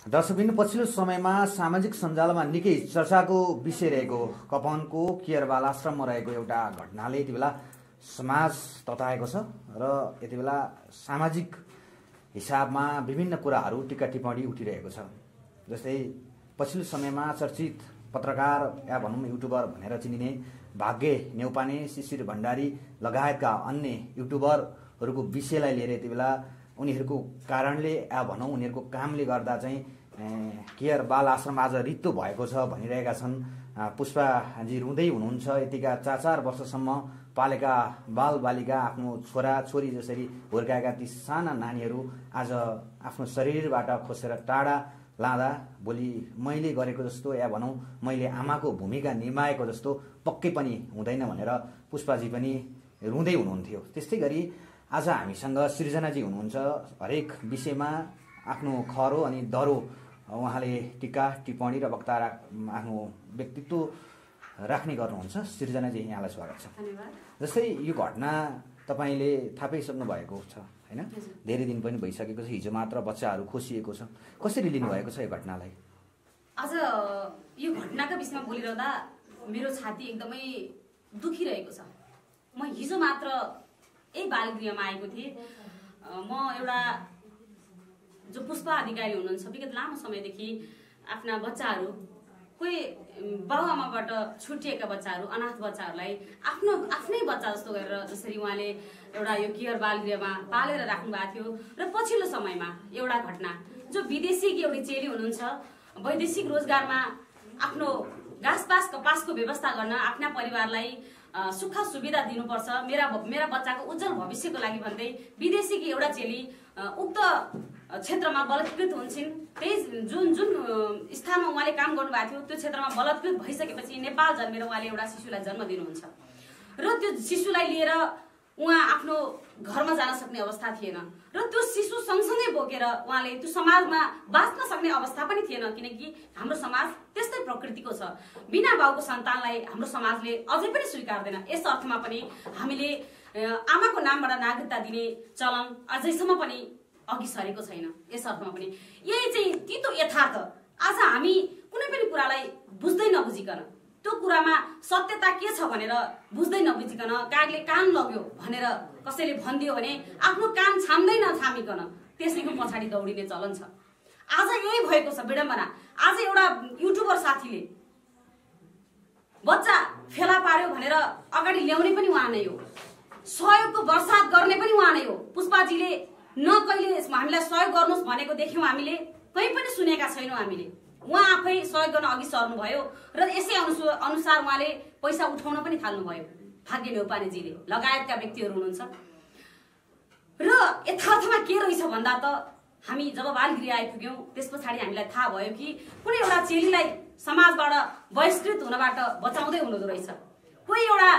दर्शकबिन पछिल्लो समयमा सामाजिक सञ्जालमा निकै चर्चाको विषय रहेको कपनको केयर बाल आश्रममा रहेको एउटा घटनाले यति बेला समाज तताएको छ र यति बेला सामाजिक हिसाबमा विभिन्न कुराहरू टिक्का टिप्पणी उठिरहेको छ। जस्तै पछिल्लो समयमा चर्चित पत्रकार या भनौँ युट्युबर भनेर चिनिने भाग्य नेउपाने, शिशिर भण्डारी लगायतका अन्य युट्युबरहरूको विषयलाई लिएर यति बेला उनीहरूको कारणले या भनौँ उनीहरूको कामले गर्दा चाहिँ केयर बाल आश्रम आज रित्तो भएको छ भनिरहेका छन्। पुष्पाजी रुँदै हुनुहुन्छ। यतिका 4-4 वर्षसम्म पालेका बाल बालिका आफ्नो छोरा छोरी जसरी हुर्काएका ती साना नानीहरू आज आफ्नो शरीरबाट खोसेर टाढा लाँदा भोलि मैले गरेको जस्तो या भनौँ मैले आमाको भूमिका निभाएको जस्तो पक्कै पनि हुँदैन भनेर पुष्पाजी पनि रुँदै हुनुहुन्थ्यो। त्यस्तै गरी आज हामीसँग सृजनाजी हुनुहुन्छ। हरेक विषयमा आफ्नो खरो अनि दरो उहाँले टिक्का टिप्पणी र वक्ता आफ्नो व्यक्तित्व राख्ने गर्नुहुन्छ। सृजनाजी यहाँलाई स्वागत छ। धन्यवाद। जस्तै यो घटना तपाईँले थाहा पाइसक्नु भएको छ हैन? धेरै दिन पनि भइसकेको छ। हिजो मात्र बच्चाहरू खोसिएको छ। कसरी लिनुभएको छ यो घटनालाई? आज यो घटनाका विषयमा बोलिरहँदा मेरो छाती एकदमै दुखिरहेको छ। म हिजो मात्र यही बालगृहमा आएको थिएँ। म एउटा जो पुष्पा अधिकारी हुनुहुन्छ, विगत लामो समयदेखि आफ्ना बच्चाहरू, कोही बाबुआमाबाट छुटिएका बच्चाहरू, अनाथ बच्चाहरूलाई आफ्नै बच्चा जस्तो गरेर जसरी उहाँले एउटा यो केयर बालगृहमा पालेर राख्नु भएको थियो। र पछिल्लो समयमा एउटा घटना, जो विदेशीकी एउटी चेली हुनुहुन्छ, वैदेशिक रोजगारमा आफ्नो घाँसपास कपासको व्यवस्था गर्न आफ्ना परिवारलाई सुख सुविधा दिनुपर्छ, मेरा बच्चाको उज्जवल भविष्यको लागि भन्दै विदेशीकी एउटा चेली उक्त क्षेत्रमा बलात्कृत हुन्छन्। त्यही जुन स्थानमा उहाँले काम गर्नुभएको थियो त्यो क्षेत्रमा बलात्कृत भइसकेपछि नेपाल जन्मेर उहाँले एउटा शिशुलाई जन्म दिनुहुन्छ र त्यो शिशुलाई लिएर उहाँ आफ्नो घरमा जान सक्ने अवस्था थिएन र त्यो शिशु सँगसँगै बोकेर उहाँले त्यो समाजमा बाँच्न सक्ने अवस्था पनि थिएन, किनकि हाम्रो समाज त्यस्तै प्रकृतिको छ। बिना बाउको सन्तानलाई हाम्रो समाजले अझै पनि स्वीकार्दैन। यस अर्थमा पनि हामीले आमाको नामबाट नागरिकता दिने चलन अझैसम्म पनि अघि सरेको छैन। यस अर्थमा पनि यही चाहिँ तितो यथार्थ आज हामी कुनै पनि कुरालाई बुझ्दै नबुझिकन, त्यो कुरामा सत्यता के छ भनेर बुझ्दै नबुझिकन कागले कान लग्यो भनेर कसैले भनिदियो भने आफ्नो कान छाम्दै नछामिकन त्यसैको पछाडि दौडिने चलन छ। आज यही भएको छ विडम्बना। आज एउटा युट्युबर साथीले बच्चा फेला पार्यो भनेर अगाडि ल्याउने पनि उहाँ नै हो, सहयोगको वर्षात गर्ने पनि उहाँ नै हो। पुष्पाजीले न कहिले हामीलाई सहयोग गर्नुहोस् भनेको देख्यौँ हामीले, कहीँ पनि सुनेका छैनौँ हामीले। उहाँ आफै सहयोग गर्न अघि सर्नुभयो र यसै अनुसार उहाँले पैसा उठाउन पनि थाल्नुभयो, भाग्य नेउपानेजीले लगायतका व्यक्तिहरू हुनुहुन्छ। र यथार्थमा के रहेछ भन्दा त हामी जब बालगृह आइपुग्यौँ त्यस पछाडि हामीलाई थाहा भयो कि कुनै एउटा चेलीलाई समाजबाट बहिष्कृत हुनबाट बचाउँदै हुनुहुँदो रहेछ। कोही एउटा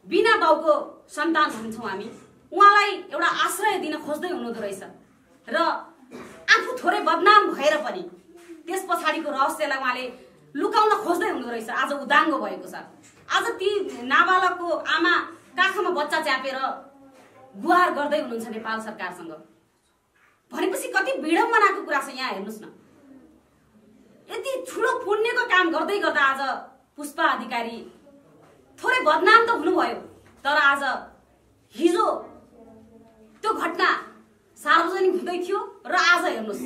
बिना बाउको सन्तान हुन्छौँ हामी, उहाँलाई एउटा आश्रय दिन खोज्दै हुनुहुँदो रहेछ र आफू थोरै बदनाम भएर पनि त्यस पछाडिको रहस्यलाई उहाँले लुकाउन खोज्दै हुनुहुँदो रहेछ। आज उदाङ्गो भएको छ। आज ती नाबालकको आमा काखमा बच्चा च्यापेर गुहार गर्दै हुनुहुन्छ नेपाल सरकारसँग भनेपछि कति विडम्बनाको कुरा छ। यहाँ हेर्नुहोस् न, यति ठुलो पुण्यको काम गर्दै गर्दा आज पुष्पा अधिकारी थोरै बदनाम त हुनुभयो, तर आज हिजो त्यो घटना सार्वजनिक हुँदै थियो र आज हेर्नुहोस्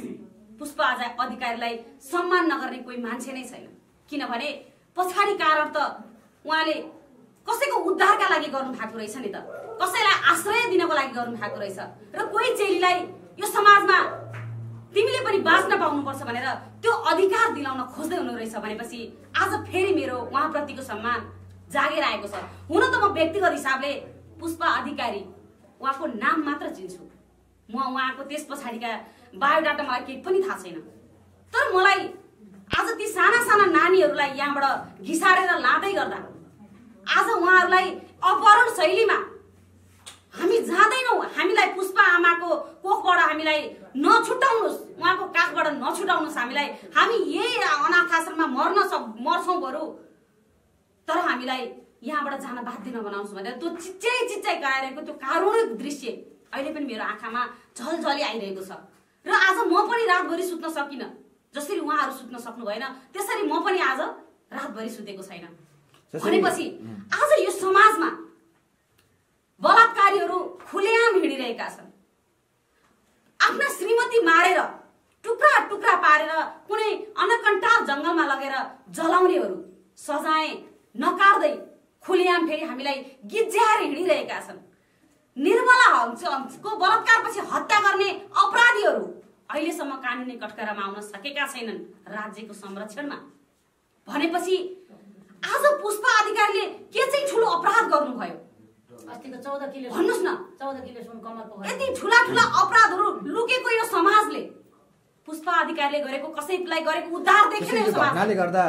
पुष्पा अधिकारीलाई सम्मान नगर्ने कोही मान्छे नै छैन। किनभने पछाडि कारण त उहाँले कसैको उद्धारका लागि गर्नु भएको रहेछ नि त, कसैलाई आश्रय दिनको लागि गर्नु भएको रहेछ र कोही चेलीलाई यो समाजमा तिमीले पनि बाँच्न पाउनुपर्छ भनेर त्यो अधिकार दिलाउन खोज्दै हुनु रहेछ भनेपछि आज फेरि मेरो उहाँप्रतिको सम्मान जागेर आएको छ। हुन त म व्यक्तिगत हिसाबले पुष्पा अधिकारी उहाँको नाम मात्र चिन्छु, म उहाँको त्यस पछाडिका बायोडाटा मलाई केही पनि थाहा छैन। तर मलाई आज ती साना साना नानीहरूलाई यहाँबाट घिसारेर लाँदै गर्दा आज उहाँहरूलाई अपहरण शैलीमा हामी जाँदैनौँ, हामीलाई पुष्पा आमाको कोखबाट हामीलाई नछुटाउनुहोस्, उहाँको काखबाट नछुटाउनुहोस् हामीलाई, हामी यही अनाथ आश्रममा मर्छौँ बरु, तर हामीलाई यहाँबाट जान बाध्य नबनाउनुहोस् भनेर त्यो चिच्चाइ कराइरहेको त्यो कारुणिक दृश्य अहिले पनि मेरो आँखामा झलझली आइरहेको छ। र आज म पनि रातभरि सुत्न सकिनँ। जसरी उहाँहरू सुत्न सक्नु भएन त्यसरी म पनि आज रातभरि सुतेको छैन। भनेपछि आज यो समाजमा बलात्कारीहरू खुलेआम हिँडिरहेका छन्। आफ्ना श्रीमती मारेर टुक्रा टुक्रा पारेर कुनै अनकन्टार जंगलमा लगेर जलाउनेहरू सजाय नकार्दै खुलेआम फेरि हामीलाई गिज्याएर हिँडिरहेका छन्। निर्मलाको बलात्कारपछि हत्या गर्ने अपराधीहरू अहिलेसम्म कानुनी कठघरामा आउन सकेका छैनन् राज्यको संरक्षणमा। भनेपछि आज पुष्पा अधिकारीले के चाहिँ ठुलो अपराध गर्नुभयो? अस्तिको 14 किलो भन्नुस् न। 14 किलो सुन कमल पोखरा यति ठुला ठुला अपराधहरू लुकेको यो समाजले पुष्पा अधिकारीले गरेको कसैलाई गरेको उद्धार देखेन यो समाज। घटनाले गर्दा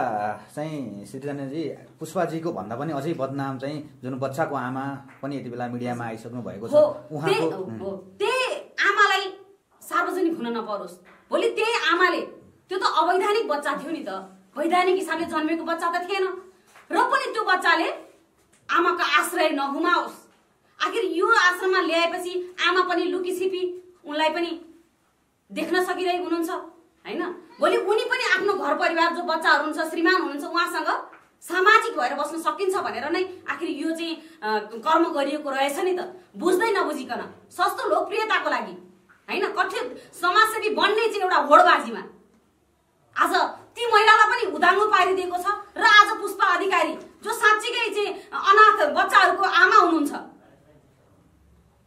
चाहिँ सिर्जनाजी पुष्पाजीको भन्दा पनि अझै बदनाम चाहिँ जुन बच्चाको आमा पनि यति बेला मिडियामा आइसक्नु भएको छ उहाँको त्यही आमालाई सार्वजनिक हुन नपरोस्। भोलि त्यही आमाले त्यो त अवैधानिक बच्चा थियो नि त, वैधानिक हिसाबले जन्मेको बच्चा त थिएन र पनि त्यो बच्चाले आमाको आश्रय नगुमाओस्। आखिर यो आश्रममा ल्याएपछि आमा पनि लुकीछिपी उनलाई पनि देख्न सकिरहेको हुनुहुन्छ हैन। भोलि उनी पनि आफ्नो घर परिवार जो बच्चाहरू हुन्छ श्रीमान हुनुहुन्छ उहाँसँग सामाजिक भएर बस्न सकिन्छ भनेर नै आखिर यो चाहिँ कर्म गरिएको रहेछ नि त, बुझ्दै नबुझिकन सस्तो लोकप्रियताको लागि हैन कठिन समाजसेवी बन्ने चाहिँ एउटा होडबाजीमा आज ती महिलालाई पनि उदाङ्गो पारिदिएको छ। र आज पुष्पा अधिकारी जो साँच्चीकै चाहिँ अनाथ बच्चाहरूको आमा हुनुहुन्छ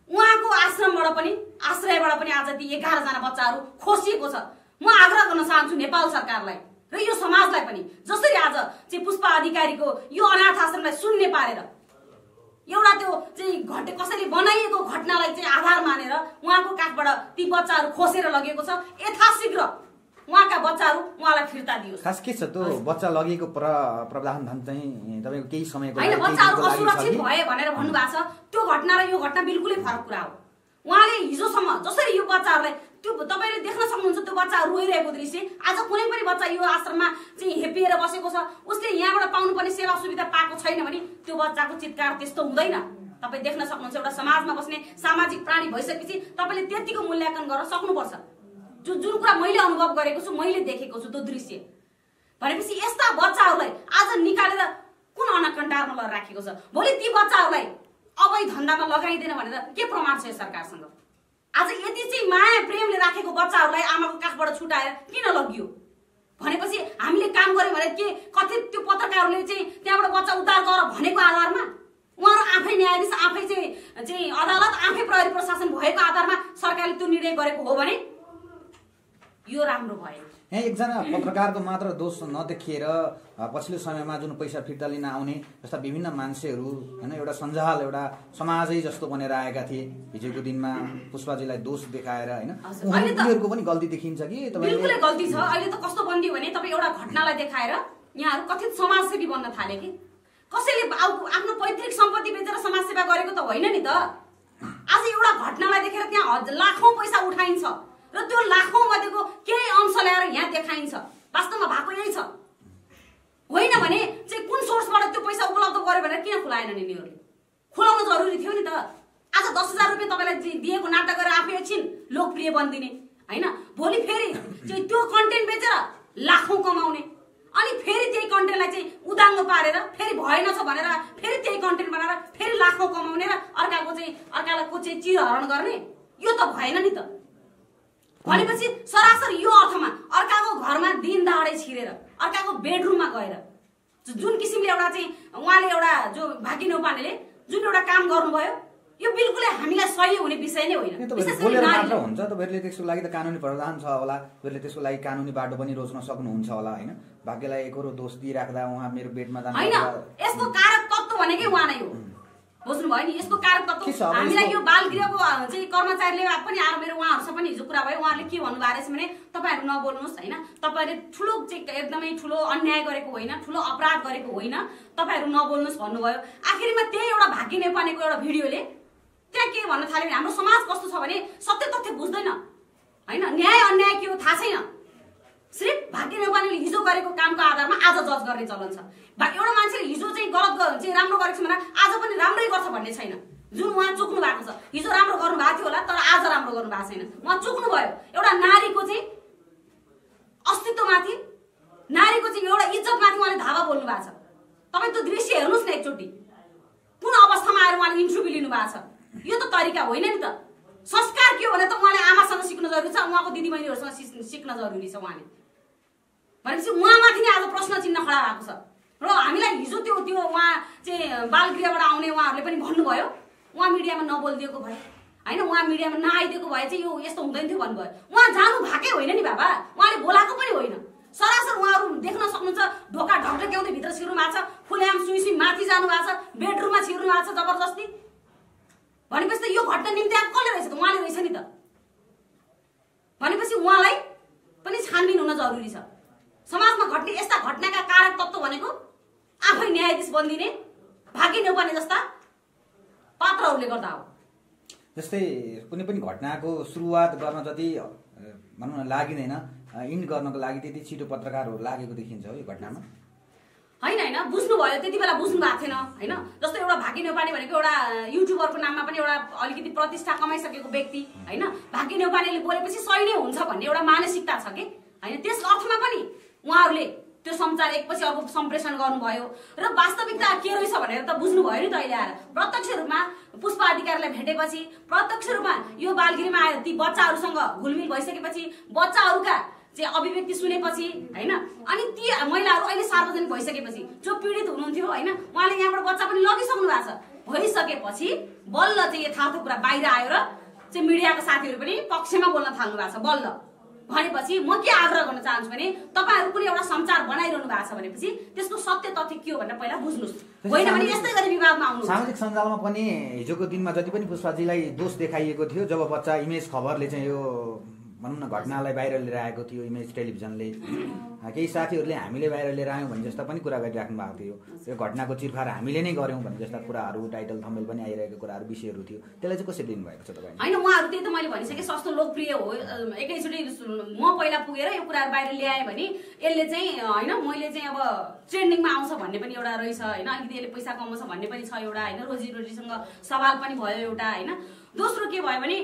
उहाँको आश्रमबाट पनि आश्रयबाट पनि आज ती 11 जना बच्चाहरू खोसिएको छ। म आग्रह गर्न चाहन्छु नेपाल सरकारलाई र यो समाजलाई पनि जसरी आज चाहिँ पुष्पा अधिकारीको यो अनाथ आश्रमलाई शून्य पारेर एउटा त्यो चाहिँ कसैले बनाइएको घटनालाई चाहिँ आधार मानेर उहाँको काखबाट ती बच्चाहरू खोसेर लगेको छ, यथाशीघ्र उहाँका बच्चाहरू उहाँलाई फिर्ता दियोस्। खास के छ त्यो बच्चा लगेको प्रावधान चाहिँ तपाईको केही समयको हैन बच्चाहरू असुरक्षित भए भनेर भन्नुभएको छ। त्यो घटना र यो घटना बिल्कुलै फरक कुरा हो। उहाँले हिजोसम्म जसरी यो बच्चाहरूलाई त्यो तपाईले देख्न सक्नुहुन्छ त्यो बच्चा रोइरहेको दृश्य, आज कुनै पनि बच्चा यो आश्रममा चाहिँ हेपिएर बसेको छ उसले यहाँबाट पाउनुपर्ने सेवा सुविधा पाएको छैन भने त्यो बच्चाको चित्कार त्यस्तो हुँदैन। तपाईँ देख्न सक्नुहुन्छ एउटा समाजमा बस्ने सामाजिक प्राणी भइसकेपछि तपाईँले त्यतिको मूल्याङ्कन गर्न सक्नुपर्छ। जुन कुरा मैले अनुभव गरेको छु मैले देखेको छु त्यो दृश्य भनेपछि यस्ता बच्चाहरूलाई आज निकालेर कुन अनकन्टारमा लगेर राखेको छ। भोलि ती बच्चाहरूलाई अवैध धन्दामा लगाइदिन भनेर के प्रमाण छ सरकारसँग? आज यति चाहिँ माया प्रेमले राखेको बच्चाहरूलाई आमाको काखबाट छुटाएर किन लगियो भनेपछि हामीले काम गर्यौँ भने के कथित त्यो पत्रकारहरूले चाहिँ त्यहाँबाट बच्चा उद्धार गर भनेको आधारमा उहाँहरू आफै न्यायाधीश आफै चाहिँ अदालत आफै प्रहरी प्रशासन भएको आधारमा सरकारले त्यो निर्णय गरेको हो भने यो राम्रो भयो। यहाँ एकजना पत्रकारको मात्र दोष नदेखिएर पछिल्लो समयमा जुन पैसा फिर्ता लिन आउने जस्ता विभिन्न मान्छेहरू हैन एउटा सञ्जाल एउटा समाजै जस्तो बनेर आएका थिए हिजोको दिनमा पुष्पाजीलाई दोष देखाएर हैन उनीहरूको पनि गल्ती देखिन्छ कि तपाईले? बिल्कुलै गल्ती छ। अहिले त कस्तो बन्दियो भने तपाईँ एउटा घटनालाई देखाएर यहाँहरू कथित समाजसेवी बन्न थाले कि कसैले आफ्नो पैतृक सम्पत्ति बेचेर समाजसेवा गरेको त होइन नि त। आज एउटा घटनालाई देखेर त्यहाँ लाखौं पैसा उठाइन्छ र त्यो लाखौं मध्येको केही अंश ल्याएर यहाँ देखाइन्छ। वास्तवमा भएको यही छ होइन भने चाहिँ कुन सोर्सबाट त्यो पैसा उपलब्ध गर्यो भनेर किन खुलाएनन् यिनीहरूले? खुलाउन जरुरी थियो नि त। आज 10,000 रुपियाँ तपाईँलाई दिएको नाटक गरेर आफै एकछिन लोकप्रिय बनिदिने हैन, भोलि फेरि चाहिँ त्यो कन्टेन्ट बेचेर लाखौं कमाउने अनि फेरि त्यही कन्टेन्टलाई चाहिँ उदाङ्गो पारेर फेरि भएन छ भनेर फेरि त्यही कन्टेन्ट बनाएर फेरि लाखौं कमाउने र अर्काको चाहिँ चिरहरण गर्ने यो त भएन नि त। भनेपछि सरासर यो अर्थमा अर्काको घरमा दिन दहाडै छिरेर अर्काको बेडरुममा गएर जुन किसिमले एउटा चाहिँ उहाँले एउटा जो भागी नौपानेले जुन एउटा काम गर्नुभयो यो बिल्कुलै हामीलाई सही हुने विषय नै होइन। बोलेर मात्र हुन्छ तपाईहरुले त्यसको लागि त कानुनी प्रावधान छ होला, तपाईहरुले त्यसको लागि कानुनी बाटो पनि रोज्न सक्नुहुन्छ होला हैन। भाग्यलाई एकरो दोष दिइराख्दा उहाँ मेरो बेडमा जानु हैन। यसको कारक तत्त्व भनेकै उहाँ नै हो, बुझ्नु भयो नि। यसको कारक तत्त्व हामीलाई यो बाल गृहको चाहिँ कर्मचारीले पनि आएर मेरो उहाँहरुसँग पनि हिजो कुरा भयो। उहाँले के भन्नु भएको रहेछ भने तपाईहरु नबोल्नुस् हैन, तपाईहरुले ठुलो चाहिँ एकदमै ठुलो अन्याय गरेको होइन, ठुलो अपराध गरेको होइन, तपाईहरु नबोल्नुस् भन्नुभयो। आखिरमा त्यही एउटा भाग्य नेपानेको एउटा भिडियोले त्यहाँ के भन्न थाल्यो भने हाम्रो समाज कस्तो छ भने सत्य तथ्य बुझ्दैन हैन, न्याय अन्याय के हो थाहा छैन। सिर्फ भाग्य नेपालीले हिजो गरेको कामको आधारमा आज जज गर्ने चलन छ। एउटा मान्छेले हिजो चाहिँ गलत चाहिँ राम्रो गरेको छ भने आज पनि राम्रै गर्छ भन्ने छैन। जुन उहाँ चुक्नु भएको छ। हिजो राम्रो गर्नु भएको थियो होला, तर आज राम्रो गर्नु भएको छैन। उहाँ चुक्नु भयो। एउटा नारीको चाहिँ अस्तित्वमाथि, नारीको चाहिँ एउटा इज्जतमाथि उहाँले धावा बोल्नु भएको छ। तपाईँ त्यो दृश्य हेर्नुहोस् न एकचोटि। कुन अवस्थामा आएर उहाँले इन्टरभ्यू लिनु भएको छ? यो त तरिका होइन नि त। संस्कार के हो भने त उहाँले आमासँग सिक्न जरुरी छ, उहाँको दिदीबहिनीहरूसँग सिक्न जरुरी छ। उहाँले भनेपछि उहाँमाथि नै आज प्रश्न चिन्ह खडा भएको छ। र हामीलाई हिजो त्यो उहाँ चाहिँ बालगृहबाट आउने उहाँहरूले पनि भन्नुभयो, उहाँ मिडियामा नबोलिदिएको भए होइन, उहाँ मिडियामा नआइदिएको भए चाहिँ यो यस्तो हुँदैन थियो भन्नुभयो। उहाँ जानु भएकै होइन नि बाबा, उहाँले बोलाएको पनि होइन। सरासर उहाँहरू देख्न सक्नुहुन्छ ढोका ढकढक्याउँदै भित्र छिर्नु भएको छ, खुलेआम सुई माथि जानु भएको छ, बेडरुममा छिर्नु भएको छ जबरजस्ती। भनेपछि त यो घटना निम्ति अब कसले रहेछ त? उहाँले रहेछ नि त। भनेपछि उहाँलाई पनि छानबिन हुन जरुरी छ। समाजमा घट्ने यस्ता घटनाका कारक तत्त्व भनेको आफै न्यायाधीश बनिदिने भागी नेउपाने जस्ता पात्रहरूले गर्दा हो। जस्तै कुनै पनि घटनाको सुरुवात गर्न जति भनौँ न लागिँदैन, इन्ड गर्नको लागि त्यति छिटो पत्रकारहरू लागेको देखिन्छ हो यो घटनामा। होइन बुझ्नुभयो, त्यति बेला बुझ्नु भएको थिएन होइन। जस्तो एउटा भागी नेउपाने भनेको एउटा युट्युबरको नाममा पनि एउटा अलिकति प्रतिष्ठा कमाइसकेको व्यक्ति होइन। भागी नेउपानेले बोलेपछि सही नै हुन्छ भन्ने एउटा मानसिकता छ कि होइन। त्यस अर्थमा पनि उहाँहरूले त्यो समाचार एकपछि अर्को सम्प्रेषण गर्नुभयो र वास्तविकता के रहेछ भनेर त बुझ्नुभयो नि त। अहिले आएर प्रत्यक्ष रूपमा पुष्पा अधिकारीलाई भेटेपछि, प्रत्यक्ष रूपमा यो बालगृहमा आएर ती बच्चाहरूसँग घुलमिल भइसकेपछि, बच्चाहरूका चाहिँ अभिव्यक्ति सुनेपछि होइन, अनि ती महिलाहरू अहिले सार्वजनिक भइसकेपछि जो पीडित हुनुहुन्थ्यो होइन, उहाँले यहाँबाट बच्चा पनि लगिसक्नु भएको छ। भइसकेपछि बल्ल चाहिँ यथार्थ कुरा बाहिर आयो र चाहिँ मिडियाका साथीहरू पनि पक्षमा बोल्न थाल्नु भएको छ। बल्ल भनेपछि म के आग्रह गर्न चाहन्छु भने तपाईहरु कुनै एउटा समाचार बनाइरहनु भएको छ भनेपछि त्यसको सत्य तथ्य के हो भनेर पहिला बुझ्नुस्, होइन भने यस्तै गरी विवादमा आउनु। सामाजिक सञ्जालमा पनि हिजोको दिनमा जति पनि पुष्पाजीलाई दोष देखाइएको थियो, जब बच्चा इमेज खबरले चाहिँ यो भनौँ न घटनालाई बाहिर लिएर आएको थियो, इमेज टेलिभिजनले केही साथीहरूले हामीले बाहिर लिएर आयौँ भने जस्ता पनि कुरा गरिराख्नु भएको थियो। यो घटनाको चिरफार हामीले नै गर्यौँ भन्ने जस्ता कुराहरू, टाइटल थम्बनेल पनि आइरहेको कुराहरू, विषयहरू थियो। त्यसलाई चाहिँ कसरी लिनुभएको छ तपाईँ? होइन उहाँहरू त्यही त मैले भनिसकेँ, सस्तो लोकप्रिय हो। एकैचोटि म पहिला पुगेर यो कुराहरू बाहिर ल्याएँ भने यसले चाहिँ होइन मैले चाहिँ अब ट्रेन्डिङमा आउँछ भन्ने पनि एउटा रहेछ होइन, अलिकति यसले पैसा कमाउँछ भन्ने पनि छ एउटा होइन, रोजीरोटीसँग सवाल पनि भयो एउटा होइन। दोस्रो के भयो भने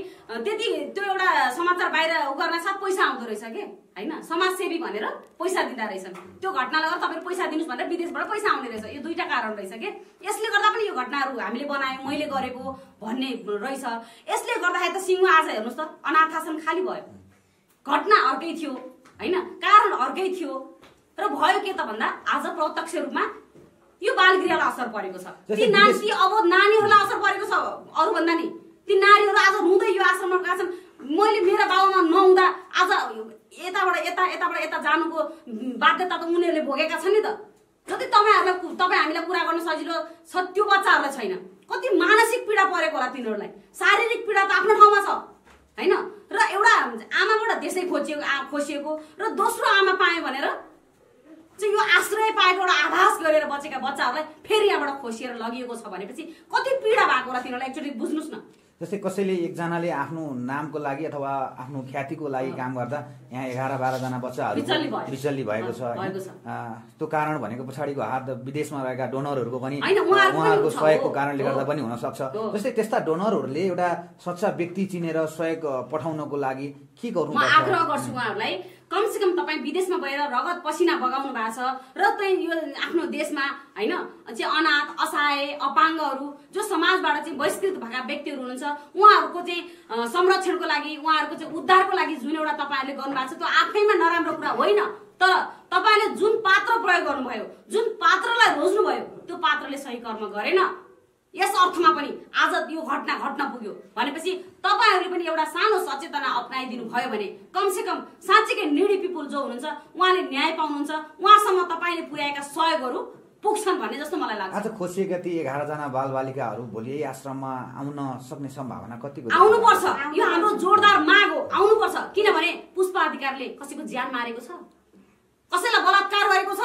त्यति त्यो एउटा समाचार बाहिर उ गर्न साथ पैसा आउँदो रहेछ के होइन, समाजसेवी भनेर पैसा दिँदा रहेछन्। त्यो घटनालाई गर्दा तपाईँले पैसा दिनुहोस् भनेर विदेशबाट पैसा आउने रहेछ। यो दुईटा कारण रहेछ के। यसले गर्दा पनि यो घटनाहरू हामीले बनायौँ, मैले गरेको भन्ने रहेछ। यसले गर्दाखेरि त सिङ्गो आज हेर्नुहोस् त अनाथ आश्रम खाली भयो। घटना अर्कै थियो होइन, कारण अर्कै थियो र भयो के त भन्दा आज प्रत्यक्ष रूपमा यो बालगृहलाई असर परेको छ। ती अबोध नानीहरूलाई असर परेको छ। अरू भन्दा नि ती नारीहरू आज रुँदै यो आश्रममा गएका छन्। मैले मेरो बाबामा नहुँदा आज यताबाट यता जानुको बाध्यता त उनीहरूले भोगेका छन् नि त। जति तपाईँ हामीलाई कुरा गर्न सजिलो छ त्यो बच्चाहरूलाई छैन। कति मानसिक पीडा परेको होला तिनीहरूलाई, शारीरिक पीडा त आफ्नो ठाउँमा छ होइन। र एउटा आमाबाट देशै खोसिएको र दोस्रो आमा पाएँ भनेर चाहिँ यो आश्रय पाएको एउटा आभास गरेर बचेका बच्चाहरूलाई फेरि यहाँबाट खोसिएर लगिएको छ भनेपछि कति पीडा भएको होला तिनीहरूलाई एकचोटि बुझ्नुहोस् न। जस्तै कसैले एकजनाले आफ्नो नामको लागि अथवा आफ्नो ख्यातिको लागि काम गर्दा यहाँ 11-12 जना बच्चाहरू विचल्ली भएको छ। त्यो कारण भनेको पछाडिको हात विदेशमा रहेका डोनरहरूको पनि उहाँहरूको सहयोगको कारणले गर्दा पनि हुन सक्छ। जस्तै त्यस्ता डोनरहरूले एउटा सच्चा व्यक्ति चिनेर सहयोग पठाउनको लागि के गर्नु पर्छ? म आग्रह गर्छु उहाँहरूलाई कमसेकम तपाईँ विदेशमा गएर रगत पसिना बगाउनु भएको छ र चाहिँ यो आफ्नो देशमा होइन चाहिँ अनाथ असहाय अपाङ्गहरू जो समाजबाट चाहिँ बहिष्कृत भएका व्यक्तिहरू हुनुहुन्छ उहाँहरूको चाहिँ संरक्षणको लागि, उहाँहरूको चाहिँ उद्धारको लागि जुन एउटा तपाईँहरूले गर्नुभएको छ त्यो आफैमा नराम्रो कुरा होइन। तर तपाईँले जुन पात्र प्रयोग गर्नुभयो, जुन पात्रलाई रोज्नुभयो त्यो पात्रले सही कर्म गरेन। यस अर्थमा पनि आज यो घटना घट्न पुग्यो भनेपछि तपाईहरूले पनि एउटा सानो सचेतना अपनाइदिनु भयो भने कमसेकम साँच्चीकै निडी पिपुल जो हुनुहुन्छ उहाँले न्याय पाउनुहुन्छ, उहाँसम्म तपाईँले पुर्याएका सहयोगहरू पुग्छन् भन्ने जस्तो मलाई लाग्छ। आज खोसिएका ती 11 जना बालबालिकाहरू भोलि यही आश्रममा आउन सक्ने सम्भावना कतिको? आउनुपर्छ, यो हाम्रो जोरदार माग हो, आउनुपर्छ। किनभने पुष्पा अधिकारीले कसैको ज्यान मारेको छ, कसैलाई बलात्कार गरेको छ,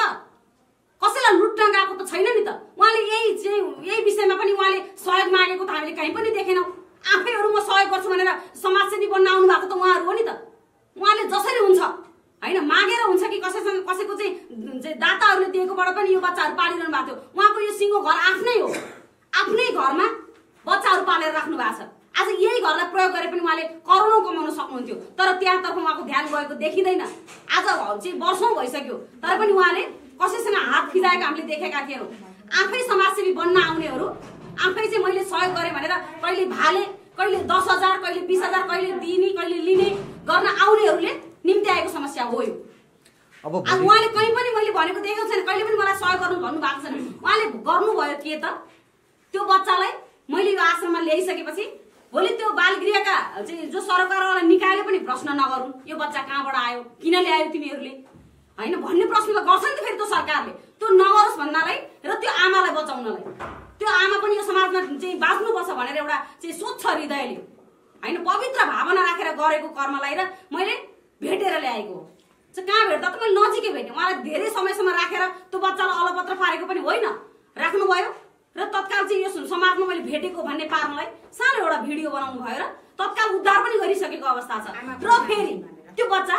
कसैलाई लुट्न गएको त छैन नि त। उहाँले यही विषयमा पनि उहाँले सहयोग मागेको त हामीले कहीँ पनि देखेनौँ। आफैहरू म सहयोग गर्छु भनेर समाजसेवी बन्न आउनु भएको त उहाँहरू हो नि त। उहाँले जसरी हुन्छ होइन मागेर हुन्छ कि कसैको चाहिँ दाताहरूले दिएकोबाट पनि यो बच्चाहरू पालिरहनु भएको थियो। उहाँको यो सिङ्गो घर आफ्नै हो, आफ्नै घरमा बच्चाहरू पालेर राख्नु भएको छ। आज यही घरलाई प्रयोग गरे पनि उहाँले करोडौँ कमाउन सक्नुहुन्थ्यो, तर त्यहाँतर्फ उहाँको ध्यान गएको देखिँदैन। आज चाहिँ वर्षौँ भइसक्यो तर पनि उहाँले कसैसँग हात फिजाएको हामीले देखेका थियौँ। आफै समाजसेवी बन्न आउनेहरू आफै चाहिँ मैले सहयोग गरेँ भनेर कहिले भाले, कहिले 10,000, कहिले 20,000, कहिले दिने कहिले लिने गर्न आउनेहरूले निम्ति आएको समस्या हो यो। अब उहाँले कहीँ पनि मैले भनेको देखेको छैन, कहिले पनि मलाई सहयोग गर्नु भन्नुभएको छैन। उहाँले गर्नुभयो के त, त्यो बच्चालाई मैले यो आश्रममा ल्याइसकेपछि भोलि त्यो बालगृहका चाहिँ जो सरकारवाला निकायले पनि प्रश्न नगरून् यो बच्चा कहाँबाट आयो, किन ल्यायो तिमीहरूले होइन भन्ने प्रश्न त गर्छ नि त फेरि त्यो सरकारले। त्यो नगरोस् भन्नलाई र त्यो आमालाई बचाउनलाई, त्यो आमा पनि यो समाजमा चाहिँ बाँच्नुपर्छ भनेर एउटा चाहिँ सोच्छ हृदयले होइन, पवित्र भावना राखेर गरेको कर्मलाई र मैले भेटेर ल्याएको हो। चाहिँ कहाँ भेट्दा त मैले नजिकै भेटेँ, उहाँलाई धेरै समयसम्म राखेर त्यो बच्चालाई अलपत्र पारेको पनि होइन, राख्नुभयो र तत्काल चाहिँ यो समाजमा मैले भेटेको भन्ने पार्नलाई सानो एउटा भिडियो बनाउनु भयो र तत्काल उद्धार पनि गरिसकेको अवस्था छ। र फेरि त्यो बच्चा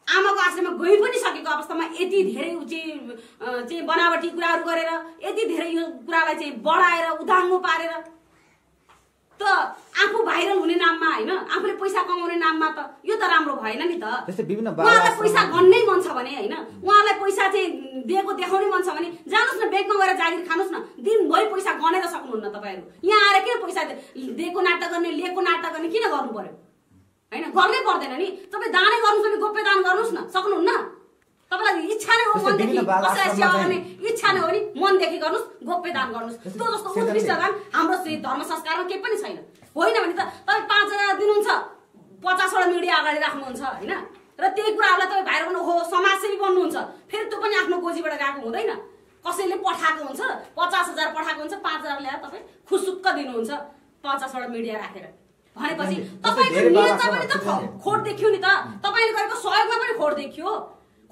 आमाको आश्रममा गइ पनि सकेको अवस्थामा यति धेरै चाहिँ बनावटी कुराहरू गरेर यति धेरै यो कुरालाई चाहिँ बढाएर उदाङ्गो पारेर त आफू भाइरल हुने नाममा होइन, आफूले पैसा कमाउने नाममा त यो त राम्रो भएन नि त। उहाँलाई पैसा गन्नै मन छ भने होइन, उहाँलाई पैसा चाहिँ दिएको देखाउनै मन छ भने जानुहोस् न ब्याङ्कमा गएर जागिर खानुहोस् न, दिनभरि पैसा गनेर सक्नुहुन्न तपाईँहरू। यहाँ आएर किन पैसा दिएको नाटक गर्ने, लिएको नाटक गर्ने किन गर्नु पर्यो होइन, गर्नै पर्दैन नि। तपाईँ दानै गर्नुहोस् भने गोप्य दान गर्नुहोस् न, सक्नुहुन्न। तपाईँलाई इच्छा नै हो मनदेखि कसैलाई सेवा गर्ने इच्छा नै हो भने मनदेखि गर्नुहोस्, गोप्य दान गर्नुहोस्। त्यो जस्तो उत्कृष्ट दान हाम्रो धर्म संस्कारमा केही पनि छैन। होइन भने त तपाईँ 5,000 दिनुहुन्छ, 50वटा मिडिया अगाडि राख्नुहुन्छ होइन, र त्यही कुराहरूलाई तपाईँ बाहिर भन्नु हो समाजसेवी बन्नुहुन्छ, फेरि त्यो पनि आफ्नो गोजीबाट गएको हुँदैन। कसैले पठाएको हुन्छ 50,000 पठाएको हुन्छ, 5,000 ल्याएर तपाईँ खुसुक्क दिनुहुन्छ 50वटा मिडिया राखेर भनेपछि तपाईँको नियतमा पनि त खोट देखियो नि त। तपाईँले गरेको सहयोगमा पनि खोट देखियो,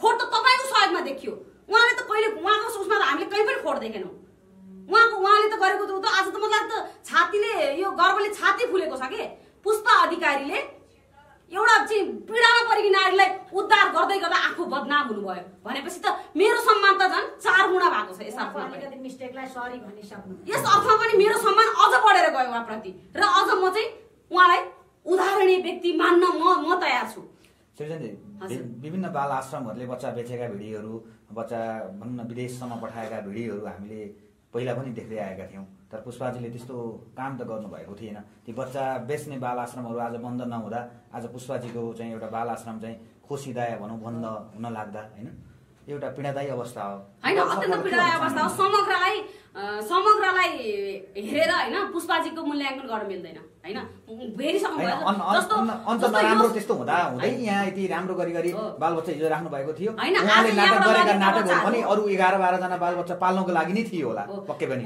खोट त तपाईँको सहयोगमा देखियो। उहाँले त कहिले उहाँको उसमा त हामीले कहीँ पनि खोट देखेनौँ। उहाँले त गरेको त आज त मलाई त छातीले यो गर्वले छाती फुलेको छ कि पुष्पा अधिकारीले एउटा चाहिँ पीडामा परेकी नारीलाई उद्धार गर्दै गर्दा आफू बदनाम हुनुभयो भनेपछि त मेरो सम्मान त झन् 4 गुणा भएको छ। यस अर्थमा पनि मेरो सम्मान अझ बढेर गयो उहाँप्रति र अझ म चाहिँ उहाँलाई उदाहरणीय व्यक्ति मान्न म तयार छु। विभिन्न बाल आश्रमहरूले बच्चा बेचेका भिडियोहरू, बच्चा भन्न विदेशसम्म पठाएका भिडियोहरू हामीले पहिला पनि देख्दै आएका थियौँ, तर पुष्पाजीले त्यस्तो काम त गर्नुभएको थिएन। ती बच्चा बेच्ने बाल आश्रमहरू आज बन्द नहुँदा आज पुष्पाजीको चाहिँ एउटा बाल आश्रम चाहिँ खोसिदाय भनौँ बन्द हुन लाग्दा होइन एउटा पीडादायी अवस्था हो होइन, अत्यन्त पीडादायी अवस्था हो। समग्रलाई हेरेर होइन पुष्पाजीको मूल्याङ्कन गर्न मिल्दैन होइन। अन्त नराम्रो त्यस्तो हुँदा हुँदै यहाँ यति राम्रो गरी बालबच्चा हिजो राख्नु भएको थियो। उहाँले नाटक गरेका नाटकहरू पनि अरू 11-12 जना बालबच्चा पाल्नको लागि नै थियो होला पक्कै पनि।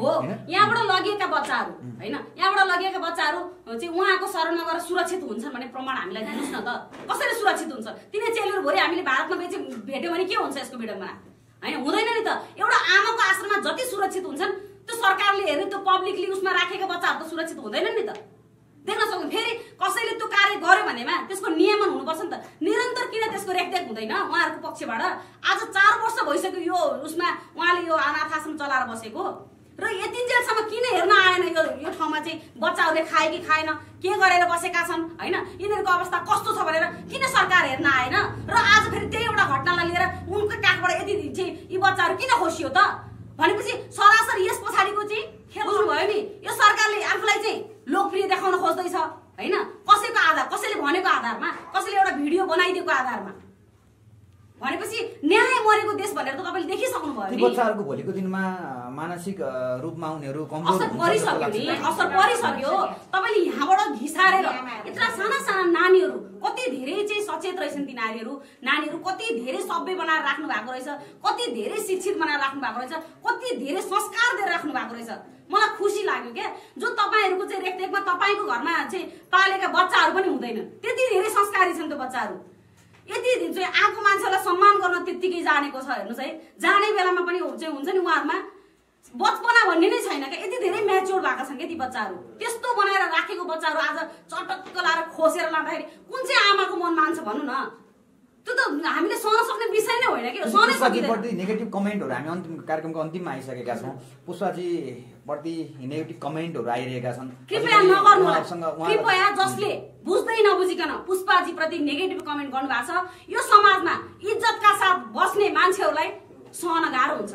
यहाँबाट लगिएका बच्चाहरू होइन, यहाँबाट लगिएका बच्चाहरू चाहिँ उहाँको शरणमा गएर सुरक्षित हुन्छन् भन्ने प्रमाण हामीलाई दिनुहोस् न त। कसरी सुरक्षित हुन्छ? तिनै चेलीहरू भोलि हामीले भारतमा भेट्यो भने के हुन्छ यसको विडम्बना होइन, हुँदैन नि त। एउटा आमाको आश्रममा जति सुरक्षित हुन्छन् त्यो सरकारले हेर्ने त्यो पब्लिकली उसमा राखेका बच्चाहरू त सुरक्षित हुँदैन नि त। देख्न सक्नु फेरि कसैले त्यो कार्य गर्यो भनेमा त्यसको नियमन हुनुपर्छ नि त। निरन्तर किन त्यसको रेखदेख हुँदैन उहाँहरूको पक्षबाट? आज 4 वर्ष भइसक्यो यो उसमा उहाँले यो अनाथ आश्रम चलाएर बसेको र यतिन्जेलसम्म किन हेर्न आएन यो ठाउँमा चाहिँ बच्चाहरूले खाए कि खाएन, के गरेर बसेका छन् होइन, यिनीहरूको अवस्था कस्तो छ भनेर किन सरकार हेर्न आएन? र आज फेरि त्यही एउटा घटनालाई लिएर उनको काखबाट यति चाहिँ यी बच्चाहरू किन खोसियो त भनेपछि सरासर यस पछाडिको चाहिँ बुझ्नुभयो नि। यो सरकारले आफूलाई चाहिँ लोकप्रिय देखाउन खोज्दैछ होइन, कसैको आधार, कसैले भनेको आधारमा, कसैले एउटा भिडियो बनाइदिएको आधारमा भनेपछि न्याय मरेको देश भनेर त तपाईँले देखिसक्नुभयो नि। बच्चाहरूको भोलिको दिनमा मानसिक रूपमा उनीहरू कमजोर असर परिसक्यो नि, असर परिसक्यो। तपाईँले यहाँबाट घिसारेर यत्रा साना नानीहरू कति धेरै चाहिँ सचेत रहेछन् ती नानीहरू कति धेरै सभ्य बनाएर राख्नु भएको रहेछ, कति धेरै शिक्षित बनाएर राख्नु भएको रहेछ, कति धेरै संस्कार दिएर राख्नु भएको रहेछ। मलाई खुसी लाग्यो क्या जो तपाईँहरूको चाहिँ रेखदेखमा तपाईँको घरमा चाहिँ पालेका बच्चाहरू पनि हुँदैन, त्यति धेरै संस्कारी छन् त्यो बच्चाहरू। यति चाहिँ आएको मान्छेलाई सम्मान गर्न त्यत्तिकै जानेको छ हेर्नुहोस् है, जाने बेलामा पनि चाहिँ हुन्छ नि उहाँहरूमा बचपना भन्ने नै छैन क्या, यति धेरै म्याच्योर भएका छन् क्या ती बच्चाहरू। त्यस्तो बनाएर राखेको बच्चाहरू आज चटक्क लाएर खोसेर लाँदाखेरि कुन चाहिँ आमाको मन मान्छ भन्नु न? त्यो त हामीले सहन सक्ने विषय नै होइन कि सहनै सकिँदैन। नेगेटिभ कमेन्टहरू हामी अन्तिम कार्यक्रमको अन्तिममा आइसकेका छौँ। पुष्पाजी प्रति नेगेटिभ कमेन्टहरू आइरहेका छन्। कृपया नगर्नु होला। कृपया जसले बुझ्दै नबुझिकन पुष्पाजी प्रति नेगेटिभ कमेन्ट गर्नु भएको छ, यो समाजमा इज्जतका साथ बस्ने मान्छेहरूलाई सहन गाह्रो हुन्छ।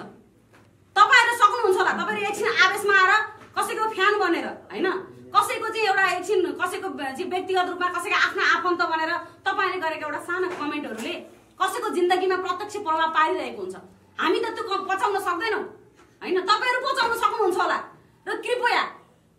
तपाईहरु सक्नुहुन्छ होला, तपाईहरु एकछिन आवेशमा आएर कसैको फ्यान बनेर हैन, कसैको चाहिँ एउटा एकछिन कसैको व्यक्तिगत रूपमा कसैको आफ्नो आफन्त बनेर तपाईले गरेको एउटा सानो कमेन्टहरूले कसैको जिन्दगीमा प्रत्यक्ष प्रभाव पारिरहेको हुन्छ। हामी त त्यो पचाउन सक्दैनौँ हैन, तपाईहरु पचाउन सक्नुहुन्छ होला। र कृपया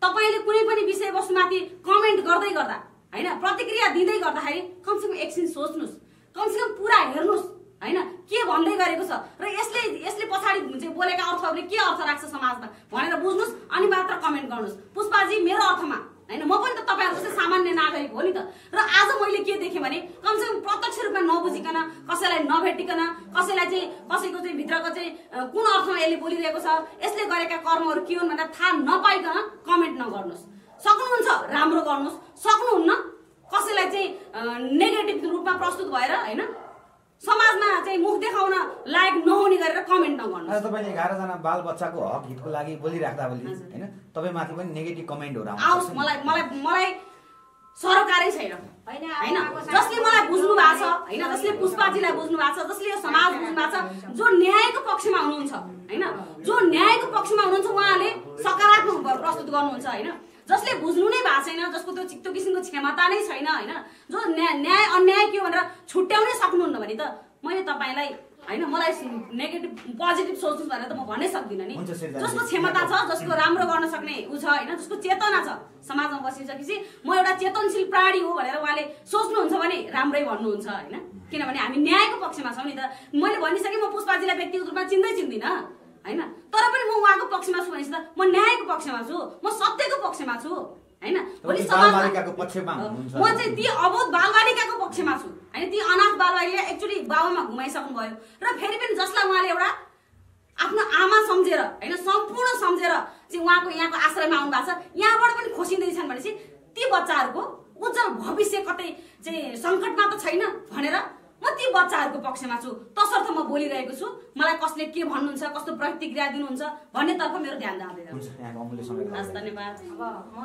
तपाईले कुनै पनि विषयवस्तुमाथि कमेन्ट गर्दै गर्दा हैन, प्रतिक्रिया दिँदै गर्दाखेरि कमसेकम एकछिन सोच्नुस्, कमसेकम पुरा हेर्नुस् हैन के भन्दै गरेको छ र यसले पछाडी चाहिँ बोलेका अर्थहरूले के अर्थ राख्छ समाजमा भनेर बुझ्नुस् अनि मात्र कमेन्ट गर्नुस्। पुष्पाजी मेरो अर्थमा हैन, म पनि त तपाईहरु जस्तै सामान्य नागरिक हो नि त। र आज मैले के देखेँ भने कमसेकम प्रत्यक्ष रूपमा नबुझिकन, कसैलाई नभेटिकन, कसैलाई चाहिँ कसैको चाहिँ भित्रको चाहिँ कुन अर्थमा यसले बोलिरहेको छ, यसले गरेका कर्महरू के हुन् भनेर थाहा नपाइकन कमेन्ट नगर्नुस्। सक्नुहुन्छ राम्रो गर्नुस्, सक्नुहुन्न कसैलाई चाहिँ नेगेटिभ रूपमा प्रस्तुत भएर हैन समाजमा चाहिँ मुख देखाउन लायक नहुने गरेर कमेन्ट नगर्नु। तपाईले 11 जना बालबच्चाको हक हितको लागि बोलिराख्दा हैन, तपाईमाथि पनि नेगेटिभ कमेन्टहरू आउँछ। मलाई सरकारै छैन हैन, जसले मलाई बुझ्नु भएको छ हैन, जसले पुष्पाजीलाई बुझ्नु भएको छ, जसले यो समाज बुझ्नु भएको छ, जो न्यायको पक्षमा हुनुहुन्छ हैन, जो न्यायको पक्षमा हुनुहुन्छ उहाँले सकारात्मक प्रस्तुत गर्नुहुन्छ हैन, जसले बुझ्नु नै भएको छैन, जसको त्यो किसिमको क्षमता नै छैन हैन, जो न्याय अन्याय के भनेर छुट्याउनै सक्नुहुन्न भने त मैले तपाईलाई हैन मलाई नेगेटिभ पोजिटिभ सोच्नुस् भनेर त म भन्नै सक्दिनँ नि। जसको क्षमता छ, जसको राम्रो गर्न सक्ने उ छ हैन, जसको चेतना छ, समाजमा बसिसकेपछि म एउटा चेतनशील प्राणी हो भनेर उहाँले सोच्नुहुन्छ भने राम्रै भन्नुहुन्छ हैन, किनभने हामी न्यायको पक्षमा छौँ नि त। मैले भनिसकेँ म पुष्पाजीलाई व्यक्तिगत रूपमा चिन्दिनँ हैन, तर पनि म उहाँको पक्षमा छु भनेपछि त म न्यायको पक्षमा छु, म सत्यको पक्षमा छु हैन। भोलि बालबालिकाको पक्षमा हुनुहुन्छ, म चाहिँ ती अबोध बालबालिकाको पक्षमा छु हैन। ती अनाथ बालबालिका एक्चुअली बाबामा घुमाइसक्नु भयो र फेरि पनि जसलाई उहाँले एउटा आफ्नो आमा सम्झेर हैन, सम्पूर्ण सम्झेर चाहिँ उहाँको यहाँको आश्रयमा आउनु भएको छ, यहाँबाट पनि खोसिँदैछन् भनेपछि ती बच्चाहरूको उज्जवल भविष्य कतै चाहिँ सङ्कटमा त छैन भनेर म ती बच्चाहरूको पक्षमा छु। तसर्थ म बोलिरहेको छु। मलाई कसले के भन्नुहुन्छ, कस्तो प्रतिक्रिया दिनुहुन्छ भन्नेतर्फ मेरो ध्यान जाँदैन। हुन्छ, यहाँको अमूल्य समय। धन्यवाद।